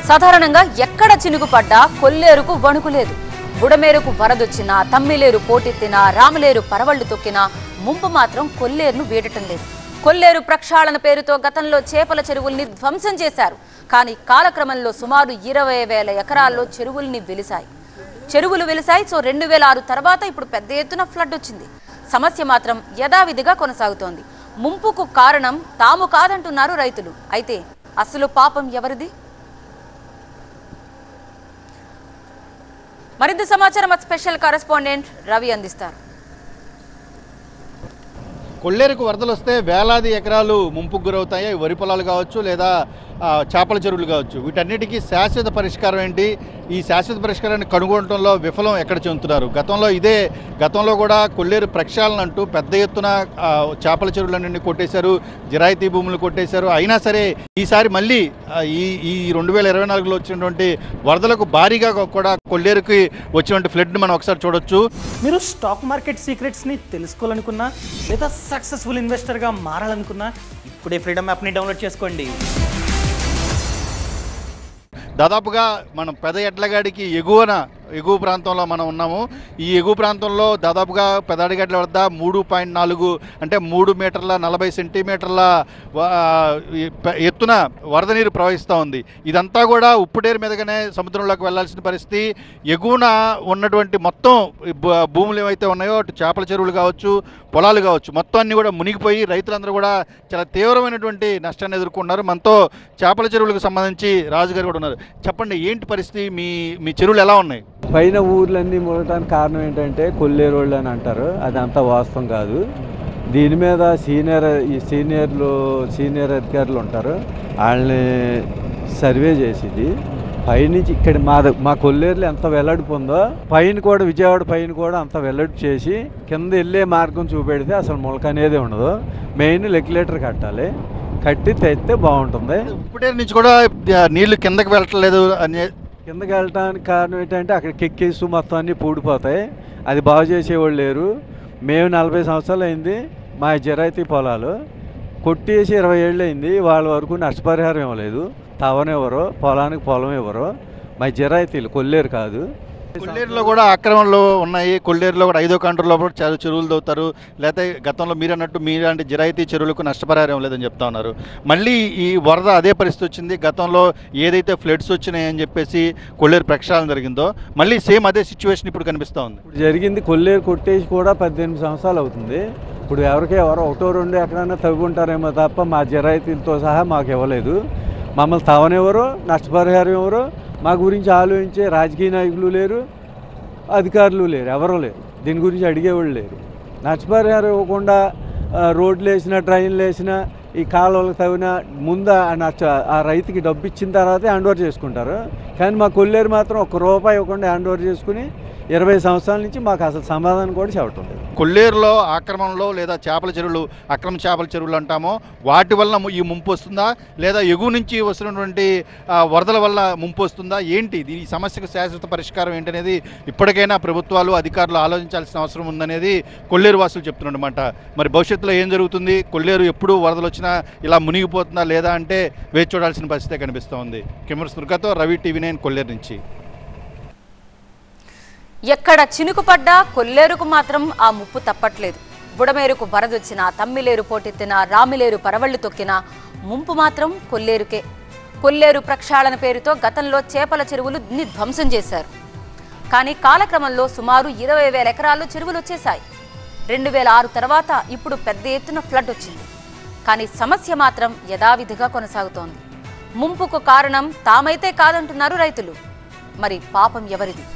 సాధారణంగా ఎక్కడ చినుకుపడ్డా కొల్లేరుకు వణుకు లేదు. బుడమేరుకు వరదొచ్చినా, తమ్మిలేరు పోటెత్తినా, రామలేరు పరవళ్లు తొక్కినా ముంపు మాత్రం కొల్లేరును వీడటం లేదు. కొల్లేరు ప్రక్షాళన పేరుతో గతంలో చేపల చెరువుల్ని ధ్వంసం చేశారు. కానీ కాలక్రమంలో సుమారు 20,000 ఎకరాల్లో చెరువులు వెలిశాయి. సో 2006 తర్వాత ఇప్పుడు పెద్ద ఎత్తున ఫ్లడ్ వచ్చింది. సమస్య మాత్రం యథావిధిగా కొనసాగుతోంది. ముంపుకు కారణం తాము కాదంటున్నారు రైతులు. అయితే అసలు పాపం ఎవరిది? మరింత సమాచారం స్పెషల్ కరెస్పాండెంట్ రవి అందిస్తారు. కొల్లేరుకు వరదలు వస్తే వేలాది ఎకరాలు ముంపుకు గురవుతాయి. వరి పొలాలు కావచ్చు, లేదా చేపల చెరువులు కావచ్చు. వీటన్నిటికీ శాశ్వత పరిష్కారం ఏంటి? ఈ శాశ్వత పరిష్కారాన్ని కనుగొనడంలో విఫలం ఎక్కడ చెందుతున్నారు? గతంలో కూడా కొల్లేరు ప్రక్షాళన అంటూ పెద్ద ఎత్తున చేపల చెరువులన్నీ కొట్టేశారు, జిరాయితీ భూములు కొట్టేశారు. అయినా సరే ఈసారి మళ్ళీ ఈ 2024లో వచ్చినటువంటి వరదలకు భారీగా కూడా కొల్లేరుకి వచ్చినటువంటి ఫ్లడ్ని మనం ఒకసారి చూడొచ్చు. మీరు స్టాక్ మార్కెట్ సీక్రెట్స్ని తెలుసుకోవాలనుకున్నా, లేదా సక్సెస్ఫుల్ ఇన్వెస్టర్గా మారాలనుకున్నా ఇప్పుడే ఫ్రీడమ్ యాప్ని డౌన్లోడ్ చేసుకోండి. దాదాపుగా మనం పెద ఎడ్లగాడికి ఎగువ ప్రాంతంలో మనం ఉన్నాము. ఈ ఎగువ ప్రాంతంలో దాదాపుగా పెదాడిగడ్ల వద్ద 3.4 అంటే 3 మీటర్ల 40 సెంటీమీటర్ల ఎత్తున వరద నీరు ప్రవహిస్తూ ఉంది. ఇదంతా కూడా ఉప్పుటేరు మీదగానే సముద్రంలోకి వెళ్లాల్సిన పరిస్థితి. ఎగువన ఉన్నటువంటి మొత్తం భూములు ఏవైతే ఉన్నాయో, అటు చేపల చెరువులు కావచ్చు, పొలాలు కావచ్చు, మొత్తం అన్నీ కూడా మునిగిపోయి రైతులందరూ కూడా చాలా తీవ్రమైనటువంటి నష్టాన్ని ఎదుర్కొన్నారు. మనతో చేపల చెరువులకు సంబంధించి రాజుగారు కూడా ఉన్నారు. చెప్పండి, ఏంటి పరిస్థితి? మీ చెరువులు ఎలా ఉన్నాయి? పైన ఊర్లన్నీ మునగటానికి కారణం ఏంటంటే కొల్లేరు వాళ్ళు అని అంటారు. అది అంత వాస్తవం కాదు. దీని మీద సీనియర్ అధికారులు ఉంటారు. వాళ్ళని సర్వే చేసింది పైనుంచి ఇక్కడ మా కొల్లేరులో ఎంత వెల్లడిపు ఉందో పైన కూడా, విజయవాడ పైన కూడా అంత వెల్లడిపు చేసి కింద వెళ్ళే మార్గం చూపెడితే అసలు మొలక అనేది ఉండదు. మెయిన్ రెగ్యులేటర్ కట్టాలి, కట్టి తెస్తే బాగుంటుంది. ఉప్పుటేరు నుంచి కూడా నీళ్లు కిందకి వెళ్ళట్లేదు అని కిందకి వెళ్ళటానికి కారణం ఏంటంటే అక్కడ కెక్కేస్తూ మొత్తం అన్నీ పూడిపోతాయి. అది బాగు చేసేవాళ్ళు లేరు. మేము 40 సంవత్సరాలు అయింది మా జిరాయితీ పొలాలు కొట్టేసి 20 ఏళ్ళు అయింది. వాళ్ళ వరకు నష్టపరిహారం ఇవ్వలేదు. తవనివ్వరు, పొలానికి పొలం ఇవ్వరు. మా జిరాయితీలు కొల్లేరు కాదు. కొల్లేరులో కూడా ఆక్రమణలు ఉన్నాయి. కొల్లేరులో కూడా 5వ కంట్రోల్లో కూడా చెరువులు తవ్వుతారు. లేకపోతే గతంలో మీరన్నట్టు మీలాంటి జిరాయితీ చెరువులకు నష్టపరిహారం లేదని చెప్తా ఉన్నారు. మళ్ళీ ఈ వరద అదే పరిస్థితి వచ్చింది. గతంలో ఏదైతే ఫ్లడ్స్ వచ్చినాయని చెప్పేసి కొల్లేరు ప్రక్షాళన జరిగిందో మళ్ళీ సేమ్ అదే సిచ్యువేషన్ ఇప్పుడు కనిపిస్తూ ఉంది. ఇప్పుడు జరిగింది కొల్లేరు కొట్టేసి కూడా 18 సంవత్సరాలు అవుతుంది. ఇప్పుడు ఎవరో 1-2 ఎకరాన్నా తవ్వుకుంటారేమో తప్ప మా జిరాయితీలతో సహా మాకు ఇవ్వలేదు. మమ్మల్ని తవనివ్వరు, నష్టపరిహారం ఇవ్వరు. మా గురించి ఆలోచించే రాజకీయ నాయకులు లేరు, అధికారులు లేరు, ఎవరూ లేరు. దీని గురించి అడిగేవాళ్ళు లేరు. నష్టపరిహారం ఇవ్వకుండా రోడ్లు వేసినా, ట్రైన్లు వేసినా, ఈ కాలువలకు తవ్వినా ముందు ఆ రైతుకి డబ్బు ఇచ్చిన తర్వాతే హ్యాండ్ ఓవర్ చేసుకుంటారు. కానీ మా కొల్లేరు మాత్రం ₹1 ఇవ్వకుండా హ్యాండ్ ఓవర్ చేసుకుని 20 సంవత్సరాల నుంచి మాకు అసలు సమాధానం కూడా చెప్పటం లేదు. కొల్లేరులో ఆక్రమణలో లేదా చేపల చెరువులు, అక్రమ చేపల చెరువులు అంటామో, వాటి వల్ల ఈ ముంపు వస్తుందా, లేదా ఎగువ నుంచి వస్తున్నటువంటి వరదల వల్ల ముంపు వస్తుందా? ఏంటి ఈ సమస్యకు శాశ్వత పరిష్కారం ఏంటనేది ఇప్పటికైనా ప్రభుత్వాలు, అధికారులు ఆలోచించాల్సిన అవసరం ఉందనేది కొల్లేరు వాసులు చెప్తున్నమాట. మరి భవిష్యత్తులో ఏం జరుగుతుంది? కొల్లేరు ఎప్పుడు వరదలు వచ్చినా ఇలా మునిగిపోతుందా లేదా అంటే వేచి చూడాల్సిన పరిస్థితే కనిపిస్తూ ఉంది. కెమెరా సుర్గతో రవి, TV9 కొల్లేరు నుంచి. ఎక్కడ చినుకుపడ్డా కొల్లేరుకు మాత్రం ఆ ముప్పు తప్పట్లేదు. బుడమేరుకు వరదొచ్చినా, తమ్మిలేరు పోటెత్తినా, రామిలేరు పరవళ్లు తొక్కినా ముంపు మాత్రం కొల్లేరుకే. కొల్లేరు ప్రక్షాళన పేరుతో గతంలో చేపల చెరువులు ధ్వంసం చేశారు. కానీ కాలక్రమంలో సుమారు 20,000 ఎకరాల్లో చెరువులు వచ్చేశాయి. 2006 తర్వాత ఇప్పుడు పెద్ద ఎత్తున ఫ్లడ్ వచ్చింది. కానీ సమస్య మాత్రం యథావిధిగా కొనసాగుతోంది. ముంపుకు కారణం తామైతే కాదంటున్నారు రైతులు. మరి పాపం ఎవరిది?